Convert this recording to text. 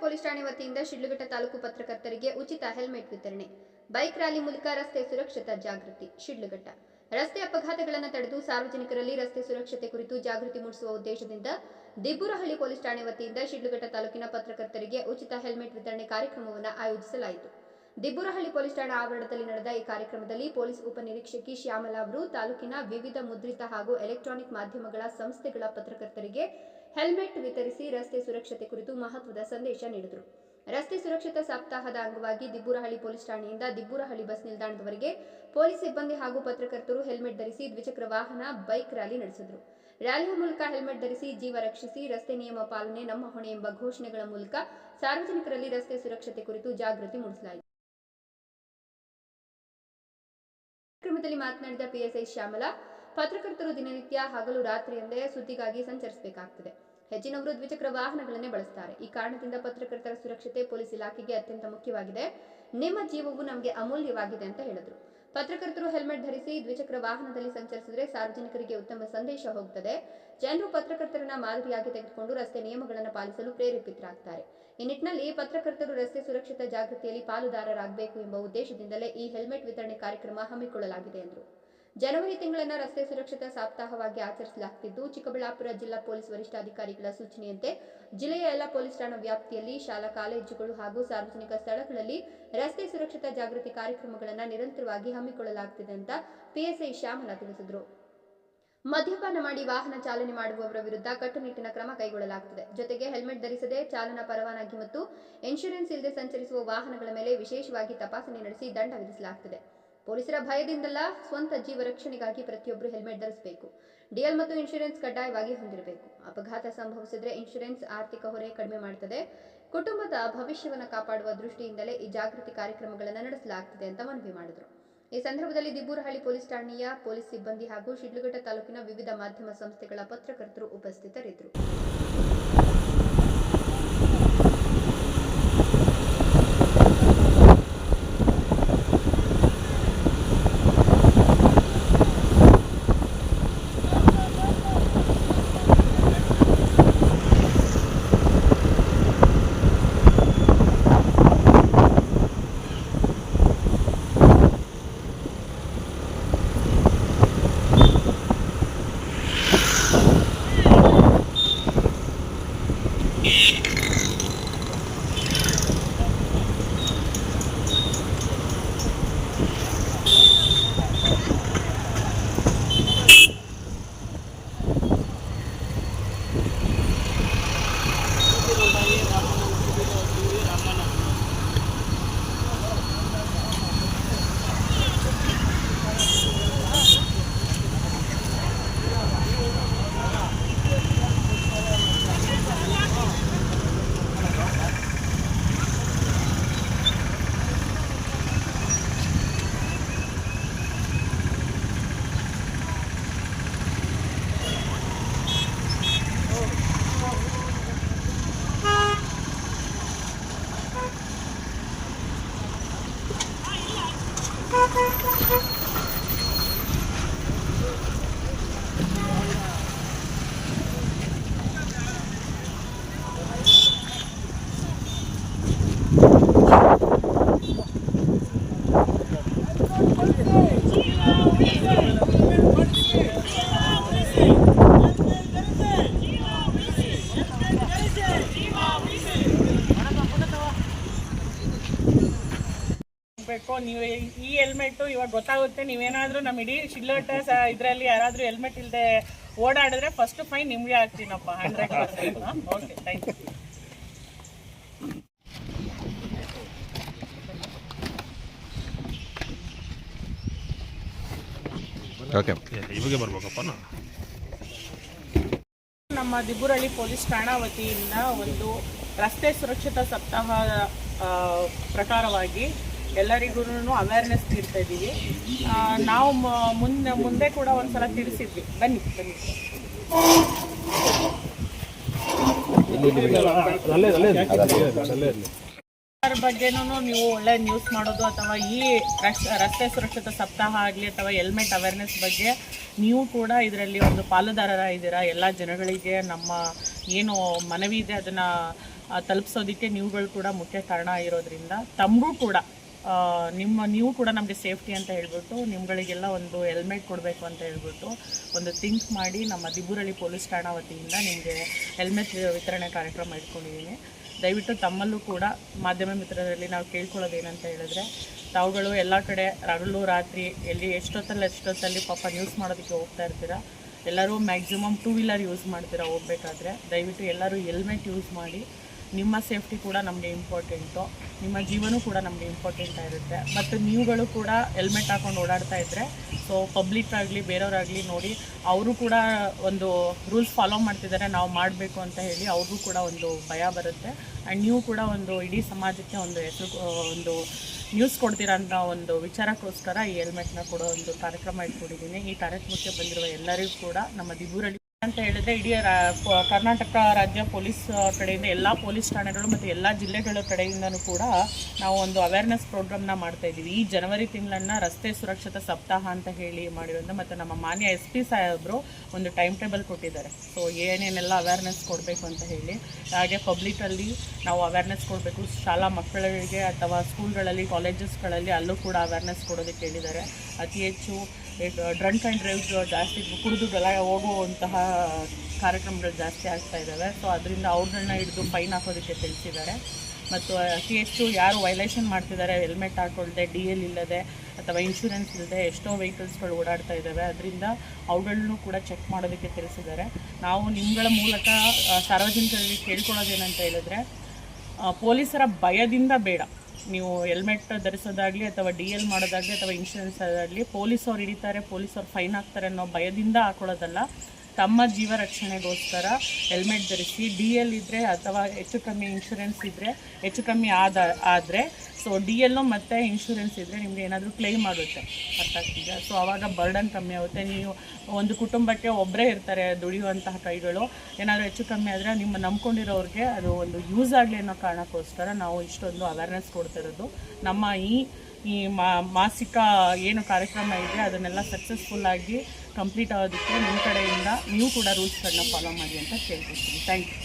Police ಠಾಣೆ ವತಿಯಿಂದ ಶಿಡ್ಲಘಟ್ಟ ತಾಲೂಕು ಪತ್ರಕರ್ತರಿಗೆ ಉಚಿತ ಹೆಲ್ಮೆಟ್ ವಿತರಣೆ. ಬೈಕ್ ರ್ಯಾಲಿ ಮೂಲಕ ರಸ್ತೆ ಸುರಕ್ಷತಾ ಜಾಗೃತಿ. ಶಿಡ್ಲಘಟ್ಟ ರಸ್ತೆ ಅಪಘಾತಗಳನ್ನು ತಡೆದು ಸಾರ್ವಜನಿಕರಲ್ಲಿ ರಸ್ತೆ ಸುರಕ್ಷತೆ ಕುರಿತು ಜಾಗೃತಿ ಮೂಡಿಸುವ ಉದ್ದೇಶದಿಂದ ದಿಬ್ಬುರಹಳ್ಳಿ ಪೊಲೀಸ್ ಠಾಣೆ ವತಿಯಿಂದ ಶಿಡ್ಲಘಟ್ಟ ತಾಲೂಕಿನ ಪತ್ರಕರ್ತರಿಗೆ ಉಚಿತ ಹೆಲ್ಮೆಟ್ ವಿತರಣೆ ಕಾರ್ಯಕ್ರಮವನ್ನು ಆಯೋಜಿಸಲಾಯಿತು. ದಿಬ್ಬುರಹಳ್ಳಿ ಪೊಲೀಸ್ ಠಾಣಾ ಆವರಣದಲ್ಲಿ ನಡೆದ ಈ ಕಾರ್ಯಕ್ರಮದಲ್ಲಿ ಪೊಲೀಸ್ ಉಪನಿರೀಕ್ಷಕಿ ಶ್ಯಾಮಲಾ ಅವರು ತಾಲೂಕಿನ ವಿವಿಧ ಮುದ್ರಿತ ಹಾಗೂ ಎಲೆಕ್ಟ್ರಾನಿಕ್ ಮಾಧ್ಯಮಗಳ ಸಂಸ್ಥೆಗಳ ಪತ್ರಕರ್ತರಿಗೆ ಹೆಲ್ಮೆಟ್ ವಿತರಿಸಿ ರಸ್ತೆ ಸುರಕ್ಷತೆ ಕುರಿತು ಮಹತ್ವದ ಸಂದೇಶ ನೀಡಿದರು. ರಸ್ತೆ ಸುರಕ್ಷತಾ ಸಪ್ತಾಹದ ಅಂಗವಾಗಿ ದಿಬ್ಬುರಹಳ್ಳಿ ಪೊಲೀಸ್ ಠಾಣೆಯಿಂದ ದಿಬ್ಬುರಹಳ್ಳಿ ಬಸ್ ನಿಲ್ದಾಣದವರೆಗೆ ಪೊಲೀಸ್ ಸಿಬ್ಬಂದಿ ಹಾಗೂ ಪತ್ರಕರ್ತರು ಹೆಲ್ಮೆಟ್ ಧರಿಸಿ ದ್ವಿಚಕ್ರ ವಾಹನ ಬೈಕ್ ರ್ಯಾಲಿ ನಡೆಸಿದರು. ರ್ಯಾಲಿಯ ಮೂಲಕ ಹೆಲ್ಮೆಟ್ ಧರಿಸಿ ಜೀವ ರಕ್ಷಿಸಿ, ರಸ್ತೆ ನಿಯಮ ಪಾಲನೆ ನಮ್ಮ ಹೊಣೆ ಎಂಬ ಘೋಷಣೆಗಳ ಮೂಲಕ ಸಾರ್ವಜನಿಕರಲ್ಲಿ ರಸ್ತೆ ಸುರಕ್ಷತೆ ಕುರಿತು ಜಾಗೃತಿ ಮೂಡಿಸಲಾಯಿತು. ಕಾರ್ಯಕ್ರಮದಲ್ಲಿ ಮಾತನಾಡಿದ ಪಿಎಸ್ಐ ಶ್ಯಾಮಲಾ, ಪತ್ರಕರ್ತರು ದಿನನಿತ್ಯ ಹಗಲು ರಾತ್ರಿ ಎಂದೇ ಸುದ್ದಿಗಾಗಿ ಸಂಚರಿಸಬೇಕಾಗುತ್ತದೆ. ಹೆಚ್ಚಿನವರು ದ್ವಿಚಕ್ರ ವಾಹನಗಳನ್ನೇ ಬಳಸುತ್ತಾರೆ. ಈ ಕಾರಣದಿಂದ ಪತ್ರಕರ್ತರ ಸುರಕ್ಷತೆ ಪೊಲೀಸ್ ಇಲಾಖೆಗೆ ಅತ್ಯಂತ ಮುಖ್ಯವಾಗಿದೆ. ನಿಮ್ಮ ಜೀವವು ನಮಗೆ ಅಮೂಲ್ಯವಾಗಿದೆ ಅಂತ ಹೇಳಿದರು. ಪತ್ರಕರ್ತರು ಹೆಲ್ಮೆಟ್ ಧರಿಸಿ ದ್ವಿಚಕ್ರ ವಾಹನದಲ್ಲಿ ಸಂಚರಿಸಿದರೆ ಸಾರ್ವಜನಿಕರಿಗೆ ಉತ್ತಮ ಸಂದೇಶ ಹೋಗುತ್ತದೆ. ಜನರು ಪತ್ರಕರ್ತರನ್ನ ಮಾದರಿಯಾಗಿ ತೆಗೆದುಕೊಂಡು ರಸ್ತೆ ನಿಯಮಗಳನ್ನು ಪಾಲಿಸಲು ಪ್ರೇರೇಪಿತರಾಗುತ್ತಾರೆ. ಈ ನಿಟ್ಟಿನಲ್ಲಿ ಪತ್ರಕರ್ತರು ರಸ್ತೆ ಸುರಕ್ಷತಾ ಜಾಗೃತಿಯಲ್ಲಿ ಪಾಲುದಾರರಾಗಬೇಕು ಎಂಬ ಉದ್ದೇಶದಿಂದಲೇ ಈ ಹೆಲ್ಮೆಟ್ ವಿತರಣೆ ಕಾರ್ಯಕ್ರಮ ಹಮ್ಮಿಕೊಳ್ಳಲಾಗಿದೆ ಎಂದರು. ಜನವರಿ ತಿಂಗಳನ್ನು ರಸ್ತೆ ಸುರಕ್ಷತಾ ಸಪ್ತಾಹವಾಗಿ ಆಚರಿಸಲಾಗುತ್ತಿದ್ದು, ಚಿಕ್ಕಬಳ್ಳಾಪುರ ಜಿಲ್ಲಾ ಪೊಲೀಸ್ ವರಿಷ್ಠಾಧಿಕಾರಿಗಳ ಸೂಚನೆಯಂತೆ ಜಿಲ್ಲೆಯ ಎಲ್ಲ ಪೊಲೀಸ್ ಠಾಣಾ ವ್ಯಾಪ್ತಿಯಲ್ಲಿ ಶಾಲಾ ಕಾಲೇಜುಗಳು ಹಾಗೂ ಸಾರ್ವಜನಿಕ ಸ್ಥಳಗಳಲ್ಲಿ ರಸ್ತೆ ಸುರಕ್ಷತಾ ಜಾಗೃತಿ ಕಾರ್ಯಕ್ರಮಗಳನ್ನು ನಿರಂತರವಾಗಿ ಹಮ್ಮಿಕೊಳ್ಳಲಾಗುತ್ತಿದೆ ಅಂತ ಪಿಎಸ್ಐ ಶ್ಯಾಮಲಾ ತಿಳಿಸಿದರು. ಮದ್ಯಪಾನ ಮಾಡಿ ವಾಹನ ಚಾಲನೆ ಮಾಡುವವರ ವಿರುದ್ಧ ಕಟ್ಟುನಿಟ್ಟಿನ ಕ್ರಮ ಕೈಗೊಳ್ಳಲಾಗುತ್ತದೆ. ಜೊತೆಗೆ ಹೆಲ್ಮೆಟ್ ಧರಿಸದೆ ಚಾಲನಾ ಪರವಾನಗಿ ಮತ್ತು ಇನ್ಶೂರೆನ್ಸ್ ಇಲ್ಲದೆ ಸಂಚರಿಸುವ ವಾಹನಗಳ ಮೇಲೆ ವಿಶೇಷವಾಗಿ ತಪಾಸಣೆ ನಡೆಸಿ ದಂಡ ವಿಧಿಸಲಾಗುತ್ತದೆ. ಪೊಲೀಸರ ಭಯದಿಂದಲ್ಲ, ಸ್ವಂತ ಜೀವ ರಕ್ಷಣೆಗಾಗಿ ಪ್ರತಿಯೊಬ್ಬರು ಹೆಲ್ಮೆಟ್ ಧರಿಸಬೇಕು. ಡಿಎಲ್ ಮತ್ತು ಇನ್ಶೂರೆನ್ಸ್ ಕಡ್ಡಾಯವಾಗಿ ಹೊಂದಿರಬೇಕು. ಅಪಘಾತ ಸಂಭವಿಸಿದರೆ ಇನ್ಶೂರೆನ್ಸ್ ಆರ್ಥಿಕ ಹೊರೆ ಕಡಿಮೆ ಮಾಡುತ್ತದೆ. ಕುಟುಂಬದ ಭವಿಷ್ಯವನ್ನು ಕಾಪಾಡುವ ದೃಷ್ಟಿಯಿಂದಲೇ ಈ ಜಾಗೃತಿ ಕಾರ್ಯಕ್ರಮಗಳನ್ನು ನಡೆಸಲಾಗುತ್ತಿದೆ ಅಂತ ಮನವಿ ಮಾಡಿದರು. ಈ ಸಂದರ್ಭದಲ್ಲಿ ದಿಬ್ಬುರಹಳ್ಳಿ ಪೊಲೀಸ್ ಠಾಣೆಯ ಪೊಲೀಸ್ ಸಿಬ್ಬಂದಿ ಹಾಗೂ ಶಿಡ್ಲಘಟ್ಟ ತಾಲೂಕಿನ ವಿವಿಧ ಮಾಧ್ಯಮ ಸಂಸ್ಥೆಗಳ ಪತ್ರಕರ್ತರು ಉಪಸ್ಥಿತರಿದ್ದರು. ನೀವು ಈ ಹೆಲ್ಮೆಟ್ಟು ಇವಾಗ ಗೊತ್ತಾಗುತ್ತೆ. ನೀವೇನಾದರೂ ನಮ್ಮ ಇಡೀ ಶಿಡ್ಲಘಟ್ಟ ಇದರಲ್ಲಿ ಯಾರಾದರೂ ಹೆಲ್ಮೆಟ್ ಇಲ್ಲದೆ ಓಡಾಡಿದ್ರೆ ಫಸ್ಟ್ ಫೈನ್ ನಿಮಗೆ ಹಾಕ್ತೀನಪ್ಪ, 100%. Okay, thank you. ಇವಾಗ ಬರ್ಬೇಕಪ್ಪ. ನಮ್ಮ ದಿಬ್ಬುರಹಳ್ಳಿ ಪೊಲೀಸ್ ಠಾಣಾ ವತಿಯಿಂದ ಒಂದು ರಸ್ತೆ ಸುರಕ್ಷತಾ ಸಪ್ತಾಹ ಪ್ರಕಾರವಾಗಿ ಎಲ್ಲರಿಗೂ ಅವೇರ್ನೆಸ್ ನೀಡ್ತಾ ಇದ್ದೀವಿ. ನಾವು ಮುಂದೆ ಕೂಡ ಒಂದ್ಸಲ ತಿಳಿಸಿದ್ವಿ. ಬನ್ನಿ ಅದ್ರ ಬಗ್ಗೆನೂ ನೀವು ಒಳ್ಳೆ ನ್ಯೂಸ್ ಮಾಡೋದು ಅಥವಾ ಈ ರಸ್ತೆ ಸುರಕ್ಷತಾ ಸಪ್ತಾಹ ಆಗಲಿ ಅಥವಾ ಹೆಲ್ಮೆಟ್ ಅವೇರ್ನೆಸ್ ಬಗ್ಗೆ ನೀವು ಕೂಡ ಇದರಲ್ಲಿ ಒಂದು ಪಾಲುದಾರರಾಗಿದ್ದೀರಾ. ಎಲ್ಲ ಜನಗಳಿಗೆ ನಮ್ಮ ಏನು ಮನವಿ ಇದೆ ಅದನ್ನು ತಲುಪಿಸೋದಕ್ಕೆ ನೀವುಗಳು ಕೂಡ ಮುಖ್ಯ ಕಾರಣ ಆಗಿರೋದ್ರಿಂದ ತಮಗೂ ಕೂಡ ನೀವು ಕೂಡ ನಮಗೆ ಸೇಫ್ಟಿ ಅಂತ ಹೇಳ್ಬಿಟ್ಟು ನಿಮ್ಗಳಿಗೆಲ್ಲ ಒಂದು ಹೆಲ್ಮೆಟ್ ಕೊಡಬೇಕು ಅಂತ ಹೇಳ್ಬಿಟ್ಟು ಒಂದು ಥಿಂಕ್ ಮಾಡಿ ನಮ್ಮ ದಿಬ್ಬುರಳ್ಳಿ ಪೊಲೀಸ್ ಠಾಣಾ ವತಿಯಿಂದ ನಿಮಗೆ ಹೆಲ್ಮೆಟ್ ವಿತರಣೆ ಕಾರ್ಯಕ್ರಮ ಇಟ್ಕೊಂಡಿದ್ದೀನಿ. ದಯವಿಟ್ಟು ತಮ್ಮಲ್ಲೂ ಕೂಡ ಮಾಧ್ಯಮ ಮಿತ್ರರಲ್ಲಿ ನಾವು ಕೇಳ್ಕೊಳ್ಳೋದು ಏನಂತ ಹೇಳಿದ್ರೆ, ತಾವುಗಳು ಎಲ್ಲ ಕಡೆ ಹಗಲು ರಾತ್ರಿ ಎಲ್ಲಿ ಎಷ್ಟೊತ್ತಲ್ಲಿ ಪಾಪ ನ್ಯೂಸ್ ಮಾಡೋದಕ್ಕೆ ಹೋಗ್ತಾ ಇರ್ತೀರ. ಎಲ್ಲರೂ ಮ್ಯಾಕ್ಸಿಮಮ್ 2 ವೀಲರ್ ಯೂಸ್ ಮಾಡ್ತೀರಾ ಹೋಗ್ಬೇಕಾದ್ರೆ. ದಯವಿಟ್ಟು ಎಲ್ಲರೂ ಹೆಲ್ಮೆಟ್ ಯೂಸ್ ಮಾಡಿ. ನಿಮ್ಮ ಸೇಫ್ಟಿ ಕೂಡ ನಮಗೆ ಇಂಪಾರ್ಟೆಂಟು, ನಿಮ್ಮ ಜೀವನೂ ಕೂಡ ನಮಗೆ ಇಂಪಾರ್ಟೆಂಟ್ ಆಗಿರುತ್ತೆ. ಮತ್ತು ನೀವುಗಳು ಕೂಡ ಹೆಲ್ಮೆಟ್ ಹಾಕೊಂಡು ಓಡಾಡ್ತಾ ಇದ್ದರೆ ಸೊ ಪಬ್ಲಿಕ್ ಆಗಲಿ ಬೇರೆಯವರಾಗಲಿ ನೋಡಿ ಅವರು ಕೂಡ ಒಂದು ರೂಲ್ಸ್ ಫಾಲೋ ಮಾಡ್ತಿದ್ದಾರೆ, ನಾವು ಮಾಡಬೇಕು ಅಂತ ಹೇಳಿ ಅವ್ರಿಗೂ ಕೂಡ ಒಂದು ಭಯ ಬರುತ್ತೆ. ಆ್ಯಂಡ್ ನೀವು ಕೂಡ ಒಂದು ಇಡೀ ಸಮಾಜಕ್ಕೆ ಒಂದು ಒಂದು ನ್ಯೂಸ್ ಕೊಡ್ತೀರಾ ಅಂತ ಒಂದು ವಿಚಾರಕ್ಕೋಸ್ಕರ ಈ ಹೆಲ್ಮೆಟ್ನ ಕೊಡೋ ಒಂದು ಕಾರ್ಯಕ್ರಮ ಇಟ್ಕೊಂಡಿದ್ದೀನಿ. ಈ ಕಾರ್ಯಕ್ರಮಕ್ಕೆ ಬಂದಿರುವ ಎಲ್ಲರಿಗೂ ಕೂಡ ನಮ್ಮ ದಿಬ್ಬುರಳ್ಳಿ ಅಂತ ಹೇಳಿದ್ರೆ ಇಡೀ ಕರ್ನಾಟಕ ರಾಜ್ಯ ಪೊಲೀಸ್ ಕಡೆಯಿಂದ ಎಲ್ಲ ಪೊಲೀಸ್ ಠಾಣೆಗಳು ಮತ್ತು ಎಲ್ಲ ಜಿಲ್ಲೆಗಳ ಕಡೆಯಿಂದನೂ ಕೂಡ ನಾವು ಒಂದು ಅವೇರ್ನೆಸ್ ಪ್ರೋಗ್ರಾಮ್ನ ಮಾಡ್ತಾಯಿದ್ದೀವಿ. ಈ ಜನವರಿ ತಿಂಗಳನ್ನು ರಸ್ತೆ ಸುರಕ್ಷತಾ ಸಪ್ತಾಹ ಅಂತ ಹೇಳಿ ಮಾಡಿರೋದು. ಮತ್ತು ನಮ್ಮ ಮಾನ್ಯ SP ಸಾಹೇಬರು ಒಂದು ಟೈಮ್ ಟೇಬಲ್ ಕೊಟ್ಟಿದ್ದಾರೆ. ಸೊ ಏನೇನೆಲ್ಲ ಅವೇರ್ನೆಸ್ ಕೊಡಬೇಕು ಅಂತ ಹೇಳಿ, ಹಾಗೆ ಪಬ್ಲಿಕಲ್ಲಿ ನಾವು ಅವೇರ್ನೆಸ್ ಕೊಡಬೇಕು. ಶಾಲಾ ಮಕ್ಕಳಿಗೆ ಅಥವಾ ಸ್ಕೂಲ್ಗಳಲ್ಲಿ ಕಾಲೇಜಸ್ಗಳಲ್ಲಿ ಅಲ್ಲೂ ಕೂಡ ಅವೇರ್ನೆಸ್ ಕೊಡೋದಕ್ಕೆ ಹೇಳಿದ್ದಾರೆ. ಅತಿ ಹೆಚ್ಚು ಡ್ರಂಕ್ ಆ್ಯಂಡ್ ಡ್ರೈವ್ಸ್ ಜಾಸ್ತಿ ಕುಡಿದು ಹೋಗುವಂತಹ ಕಾರ್ಯಕ್ರಮಗಳು ಜಾಸ್ತಿ ಆಗ್ತಾ ಇದ್ದಾವೆ. ಸೊ ಅದರಿಂದ ಅವ್ರನ್ನ ಹಿಡಿದು ಫೈನ್ ಹಾಕೋದಕ್ಕೆ ತಿಳಿಸಿದ್ದಾರೆ. ಮತ್ತು ಅತಿ ಹೆಚ್ಚು ಯಾರು ವೈಲೇಷನ್ ಮಾಡ್ತಿದ್ದಾರೆ ಹೆಲ್ಮೆಟ್ ಹಾಕೊಳ್ದೆ, DL ಇಲ್ಲದೆ ಅಥವಾ ಇನ್ಶೂರೆನ್ಸ್ ಇಲ್ಲದೆ ಎಷ್ಟೋ ವೆಹಿಕಲ್ಸ್ಗಳು ಓಡಾಡ್ತಾ ಇದ್ದಾವೆ. ಅದರಿಂದ ಅವುಗಳನ್ನೂ ಕೂಡ ಚೆಕ್ ಮಾಡೋದಕ್ಕೆ ತಿಳಿಸಿದ್ದಾರೆ. ನಾವು ನಿಮ್ಮಗಳ ಮೂಲಕ ಸಾರ್ವಜನಿಕರಿಗೆ ಕೇಳ್ಕೊಳ್ಳೋದೇನಂತ ಹೇಳಿದ್ರೆ, ಪೊಲೀಸರ ಭಯದಿಂದ ಬೇಡ, ನೀವು ಹೆಲ್ಮೆಟ್ ಧರಿಸೋದಾಗಲಿ ಅಥವಾ DL ಮಾಡೋದಾಗಲಿ ಅಥವಾ ಇನ್ಶೂರೆನ್ಸ್ ಅದಾಗಲಿ ಪೊಲೀಸವ್ರು ಹಿಡಿತಾರೆ, ಪೊಲೀಸವ್ರು ಫೈನ್ ಹಾಕ್ತಾರೆ ಅನ್ನೋ ಭಯದಿಂದ ಹಾಕೊಳ್ಳೋದಲ್ಲ. ತಮ್ಮ ಜೀವ ರಕ್ಷಣೆಗೋಸ್ಕರ ಹೆಲ್ಮೆಟ್ ಧರಿಸಿ. DL ಇದ್ದರೆ ಅಥವಾ ಹೆಚ್ಚು ಕಮ್ಮಿ ಇನ್ಶೂರೆನ್ಸ್ ಇದ್ದರೆ ಹೆಚ್ಚು ಕಮ್ಮಿ ಆದರೆ ಸೊ DL ಮತ್ತು ಇನ್ಶೂರೆನ್ಸ್ ಇದ್ದರೆ ನಿಮಗೆ ಏನಾದರೂ ಕ್ಲೈಮ್ ಆಗುತ್ತೆ, ಅರ್ಥ ಆಗ್ತಿದೆ. ಸೊ ಆವಾಗ ಬರ್ಡನ್ ಕಮ್ಮಿ ಆಗುತ್ತೆ. ನೀವು ಒಂದು ಕುಟುಂಬಕ್ಕೆ ಒಬ್ಬರೇ ಇರ್ತಾರೆ ದುಡಿಯುವಂತಹ ಕೈಗಳು, ಏನಾದರೂ ಹೆಚ್ಚು ಕಮ್ಮಿ ಆದರೆ ನಿಮ್ಮ ನಂಬ್ಕೊಂಡಿರೋರಿಗೆ ಅದು ಒಂದು ಯೂಸ್ ಆಗಲಿ ಅನ್ನೋ ಕಾರಣಕ್ಕೋಸ್ಕರ ನಾವು ಇಷ್ಟೊಂದು ಅವೇರ್ನೆಸ್ ಕೊಡ್ತಿರೋದು. ನಮ್ಮ ಈ ಮಾಸಿಕ ಏನು ಕಾರ್ಯಕ್ರಮ ಇದೆ ಅದನ್ನೆಲ್ಲ ಸಕ್ಸಸ್ಫುಲ್ಲಾಗಿ ಕಂಪ್ಲೀಟ್ ಆಗೋದಕ್ಕೆ ನಿಮ್ಮ ಕಡೆಯಿಂದ ನೀವು ಕೂಡ ರೂಲ್ಸ್ಗಳನ್ನ ಫಾಲೋ ಮಾಡಿ ಅಂತ ಕೇಳ್ಕೊಳ್ತೀನಿ. Thank you.